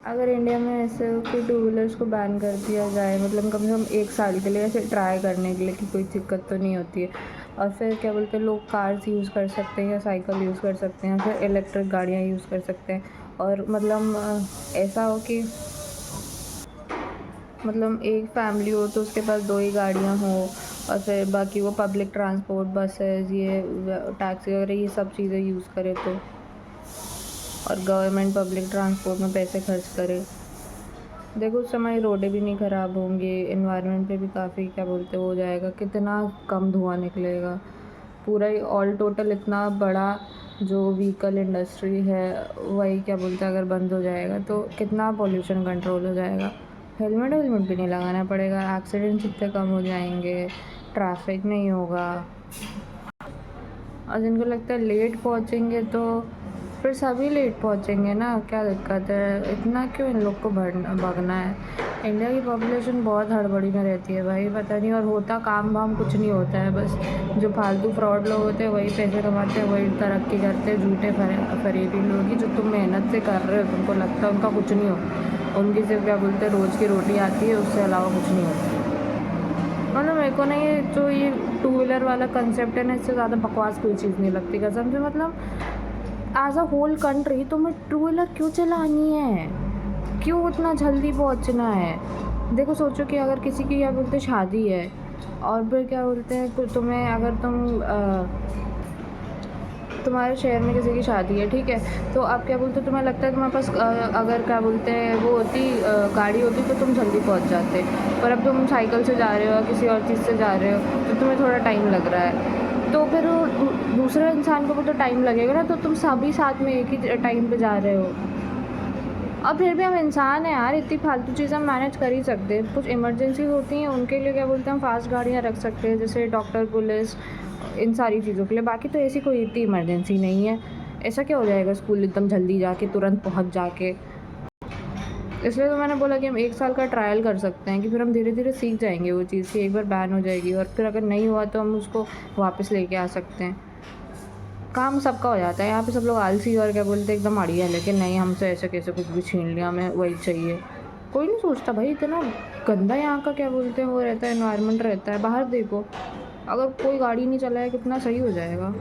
अगर इंडिया में ऐसे हो कि टू व्हीलर्स को बैन कर दिया जाए, मतलब कम से कम 1 साल के लिए ऐसे ट्राई करने के लिए कि कोई दिक्कत तो नहीं होती है, और फिर क्या बोलते हैं लोग कार्स यूज़ कर सकते हैं या साइकिल यूज़ कर सकते हैं, फिर इलेक्ट्रिक गाड़ियाँ यूज़ कर सकते हैं, और मतलब ऐसा हो कि मतलब एक फैमिली हो तो उसके पास 2 ही गाड़ियाँ हों, और फिर बाकी वो पब्लिक ट्रांसपोर्ट, बसेस, ये टैक्सी वगैरह ये सब चीज़ें यूज़ करे तो, और गवर्नमेंट पब्लिक ट्रांसपोर्ट में पैसे खर्च करे। देखो उस समय रोडें भी नहीं ख़राब होंगी, एनवायरनमेंट पे भी काफ़ी क्या बोलते हो जाएगा, कितना कम धुआं निकलेगा। पूरा ही ऑल टोटल इतना बड़ा जो व्हीकल इंडस्ट्री है वही क्या बोलते हैं अगर बंद हो जाएगा तो कितना पॉल्यूशन कंट्रोल हो जाएगा। हेलमेट भी नहीं लगाना पड़ेगा, एक्सीडेंट्स इतने कम हो जाएंगे, ट्रैफिक नहीं होगा। और जिनको लगता है लेट पहुँचेंगे तो फिर सभी लेट पहुँचेंगे ना, क्या दिक्कत है, इतना क्यों इन लोग को भगना है। इंडिया की पॉपुलेशन बहुत हड़बड़ी में रहती है भाई, पता नहीं, और होता काम वाम कुछ नहीं होता है, बस जो फालतू फ्रॉड लोग होते हैं वही पैसे कमाते हैं, वही तरक्की करते हैं। झूठे फरेबी लोग ही जो तुम मेहनत से कर रहे हो, तुमको लगता है उनका कुछ नहीं हो, उनकी सिर्फ क्या बोलते हैं रोज़ की रोटी आती है, उससे अलावा कुछ नहीं होता। मतलब मेरे को ना ये जो ये टू व्हीलर वाला कंसेप्ट है ना, इससे ज़्यादा बकवास कोई चीज़ नहीं लगती कसम से। मतलब एज अ होल कंट्री तुम्हें टू व्हीलर क्यों चलानी है, क्यों उतना जल्दी पहुंचना है। देखो सोचो कि अगर किसी की क्या बोलते शादी है, और फिर क्या बोलते हैं तुम्हें, अगर तुम्हारे शहर में किसी की शादी है, ठीक है, तो आप क्या बोलते हो तुम्हें लगता है तुम्हारे पास अगर क्या बोलते हैं वो होती गाड़ी होती तो तुम जल्दी पहुंच जाते, पर अब तुम साइकिल से जा रहे हो या किसी और चीज़ से जा रहे हो तो तुम्हें थोड़ा टाइम लग रहा है, तो फिर दूसरे इंसान को भी तो टाइम लगेगा ना, तो तुम सभी साथ में एक ही टाइम पे जा रहे हो। और फिर भी हम इंसान हैं यार, इतनी फालतू चीज़ें हम मैनेज कर ही सकते हैं। कुछ इमरजेंसी होती हैं उनके लिए क्या बोलते हैं हम फास्ट गाड़ियाँ रख सकते हैं, जैसे डॉक्टर, पुलिस, इन सारी चीज़ों के लिए। बाकी तो ऐसी कोई इतनी इमरजेंसी नहीं है। ऐसा क्या हो जाएगा स्कूल एकदम जल्दी जाके तुरंत पहुंच जाके। इसलिए तो मैंने बोला कि हम 1 साल का ट्रायल कर सकते हैं, कि फिर हम धीरे धीरे सीख जाएंगे वो चीज़ कि एक बार बैन हो जाएगी, और फिर अगर नहीं हुआ तो हम उसको वापस लेके आ सकते हैं। काम सबका हो जाता है, यहाँ पे सब लोग आलसी और क्या बोलते हैं एकदम अड़िया, लेकिन नहीं हमसे ऐसे कैसे कुछ भी छीन लिया, हमें वही चाहिए। कोई नहीं सोचता भाई, इतना गंदा यहाँ का क्या बोलते हैं वो रहता है, एनवायरनमेंट रहता है। बाहर देखो, अगर कोई गाड़ी नहीं चलाए कितना सही हो जाएगा।